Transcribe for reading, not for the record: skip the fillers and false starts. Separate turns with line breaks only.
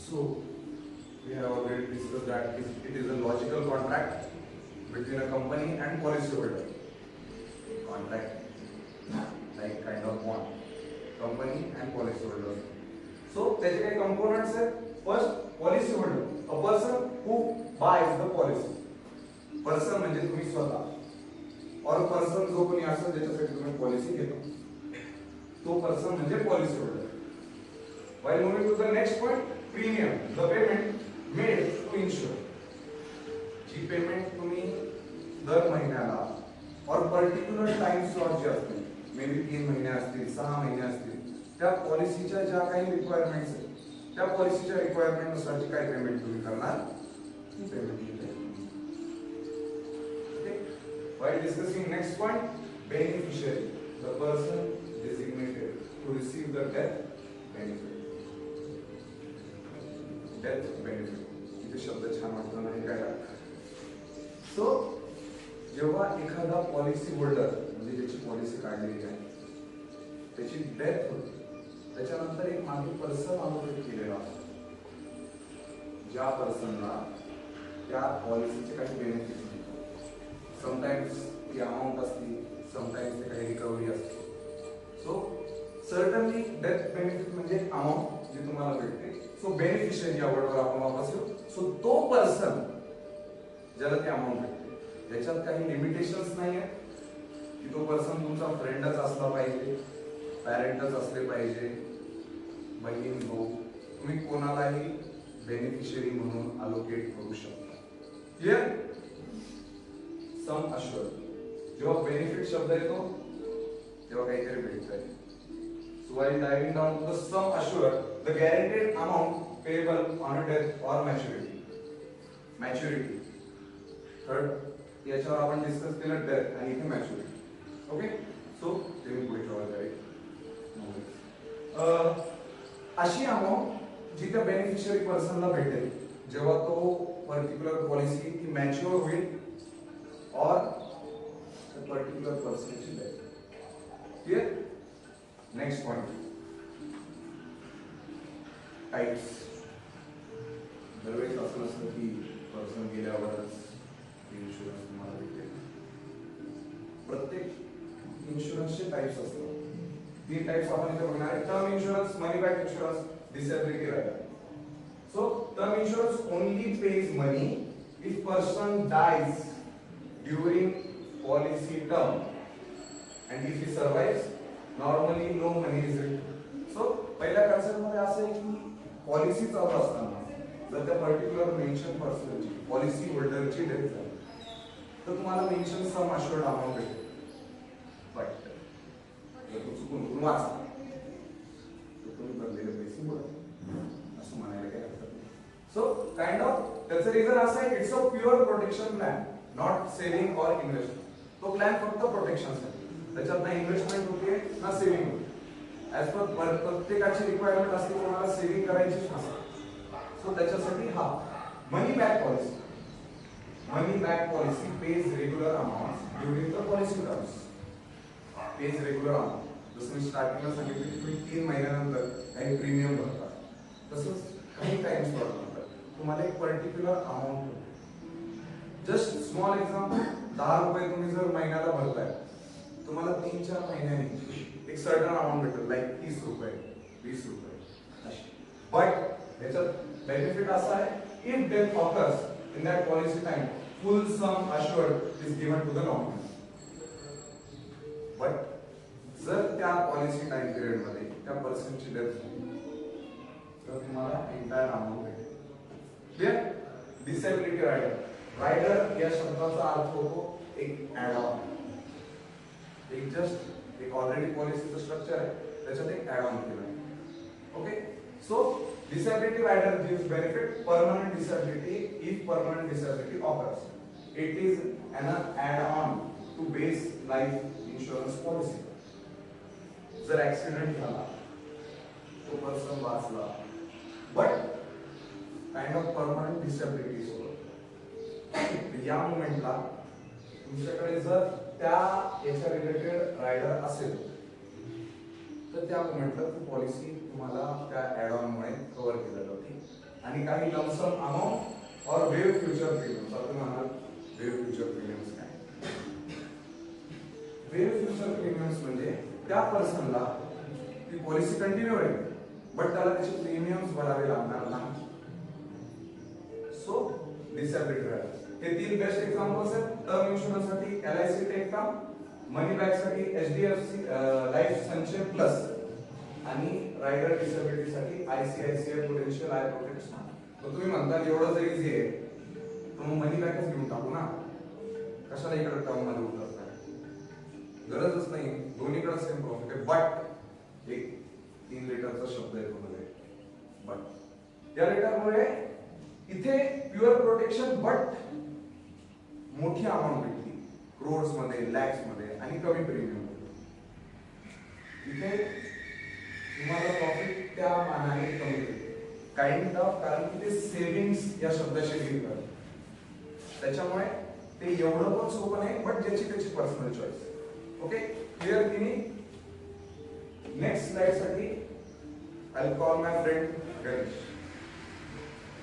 So, we have already discussed that it is a logical contract between a company and policyholder. Contract, like kind of bond, company and policyholder. So, त्याचे काही components आहेत. First, policyholder, a person who buys the policy. Person म्हणजे तुम्ही स्वतः. और person जो कोणी असेल ज्याच्यासाठी तुम्ही पॉलिसी घेता तो पर्सन म्हणजे policy holder. While moving to the next point, premium, the payment made to insure. जी पेमेंट तुम्ही दर महिन्याला और पर्टिक्युलर टाइम स्लॉट जे असतील, मे बी 3 महिने असतील, 6 महिने असतील, त्या पॉलिसीच्या ज्या काही रिक्वायरमेंट्स आहेत त्या पॉलिसीच्या रिक्वायरमेंट नुसार जी काही पेमेंट तुम्ही करणार ती पेमेंट केली. While discussing next point, beneficiary, the person designated to receive the death benefit. Death benefit. इथे शब्द छान वाटतो नाही काय लागतं. So, जेव्हा एखादा पॉलिसी होल्डर म्हणजे ज्याची पॉलिसी काढलेली आहे त्याची डेथ होते त्याच्यानंतर एक मागे पर्सन अलोकेट केलेला असतो ज्या पर्सनला त्या पॉलिसीचे काही बेनिफिट. Sometimes the amount असते, sometimes the काही recovery असते. So certainly death benefit म्हणजे amount जी तुम्हाला भेटते. So beneficiary या वर्डवर आपण वापस येऊ. So तो पर्सन ज्याला ती अमाउंट भेटते त्याच्यात काही लिमिटेशन्स नाही आहेत की तो पर्सन तुमचा फ्रेंडच असला पाहिजे, पॅरेंटच असले पाहिजे, बहीण भाऊ, तुम्ही कोणालाही बेनिफिशियरी म्हणून अलोकेट करू शकता. क्लियर? सम अश्योर्ड, जेव्हा बेनिफिट शब्द येतो तेव्हा काहीतरी भेटतंय. So while diving down to the sum assured, the guaranteed amount payable on death or maturity. Maturity third याच्यावर आपण डिस्कस केलं डेथ आणि इथे मॅच्युरिटी. ओके, सो ते मी पुढे कव्हर करेन. अशी अमाउंट जी त्या बेनिफिशियरी पर्सनला भेटेल जेव्हा तो पर्टिक्युलर पॉलिसी ती मॅच्युअर होईल or a particular person is dead. Clear? Next point. Types. दरवेळेस असं नसतं की पर्सन गेल्यावरच इन्शुरन्स तुम्हाला भेटेल. प्रत्येक इन्शुरन्सचे टाइप्स असतात. 3 टाइप्स आपण इथे बघणार आहे. Term insurance, money back insurance, disability rider. So term insurance only pays money if person dies during policy term and if he survives normally no money is returned. So पहिल्या concept मध्ये असं आहे की policy चालू असताना जर त्या particular mention पर्सनची policy होल्डरची death झाली तर तुम्हाला मेन्शन सम अश्योर्ड अमाउंट भेटेल. बट जर तो चुकून वाचला तर तुम्ही भरलेले पैसे बुडतात असं म्हणायला काही हरकत नाही. सो काइंड ऑफ त्याचं रिझन असं आहे it's a pure protection plan, not saving और इन्वेस्टमेंट. तो प्लॅन फक्त प्रोटेक्शन साठी, त्याच्यात ना इन्व्हेस्टमेंट होते ना सेविंग होते. ऍज पर प्रत्येकाची रिक्वायरमेंट असते कोणाला सेविंग करायचीच नसते. सो त्याच्यासाठी हा money back policy. Money back policy pays regular amount during the policy terms. Pays regular amount जसं मी स्टार्टिंगला सांगितलं की तुम्ही 3 महिन्यानंतर काही प्रीमियम भरता तसंच काही टाइम स्लॉट नंतर तुम्हाला एक particular amount. Just small example, 10 रुपये तुम्ही जर महिन्याला भरताय तुम्हाला 3-4 महिन्यांनी एक सर्टन अमाउंट भेटेल लाईक 30 रुपये 20 रुपये अशी. बट याच्यात बेनिफिट असा आहे if death occurs in that policy time full sum assured is given to the nominee. But जर त्या पॉलिसी टाइम पिरियड मध्ये त्या पर्सनची डेथ झाली तर तुम्हाला एंटायर अमाउंट भेटेल. क्लियर? Disability rider. रायडर या शब्दाचा अर्थ होतो एक ऍड ऑन, एक जस्ट एक ऑलरेडी पॉलिसीचं स्ट्रक्चर आहे त्याच्यात एक ऍड ऑन केलं आहे. Okay, so disability rider gives benefit permanent disability if permanent disability occurs. It is an add on to base life insurance policy. जर ऍक्सिडेंट झाला तो पर्सन वाचला but kind of permanent disability सोबत या मोमेंटला तुमच्याकडे जर त्या याच्या रिलेटेड रायडर असेल तर त्या मोमेंटला ती पॉलिसी तुम्हाला त्या ऍड ऑन मुळे कव्हर केली जाते आणि काही लमसम अमाउंट और वेव फ्युचर प्रीमियम्स. आता म्हणाल वेव फ्युचर प्रीमियम्स काय? वेव फ्युचर प्रीमियम्स म्हणजे त्या पर्सनला ती पॉलिसी कंटिन्यू राहील बट त्याला त्याचे प्रीमियम्स भरावे लागणार नाही. सो डिसॅबिलिटी रायडर्स हे तीन बेस्ट एक्झाम्पल्स आहेत. टर्म इन्शुरन्स साठी LIC टेक काम, मनी बॅक साठी HDFC लाईफ संचय प्लस आणि रायडर डिसॅबिलिटी साठी ICICI पोटेन्शियल आय प्रोटेक्शन. तर तुम्ही म्हणता एवढं जर इझी आहे तर मग मनी बॅकच घेऊन टाकू ना, कशाला इकडे टर्म मध्ये उतरताय? गरजच नाही, दोन्हीकडे सेम प्रॉफिट आहे. बट एक 3 लिटरचा शब्द येतो मध्ये बट. या लेटरमुळे इथे प्युअर प्रोटेक्शन बट मोठी अमाउंट भेटली, क्रोड्स मध्ये, लॅक्स मध्ये आणि कमी प्रीमियम. इथे तुम्हाला प्रॉफिट त्या मानाने कमी भेटेल काइंड ऑफ, कारण की ते सेव्हिंग्स या शब्दाशी डील करतात. त्याच्यामुळे ते एवढं पण सोपं नाही, बट ज्याची त्याची पर्सनल चॉईस. ओके, क्लिअर की नाही? नेक्स्ट स्लाइड साठी I will call my friend Ganesh.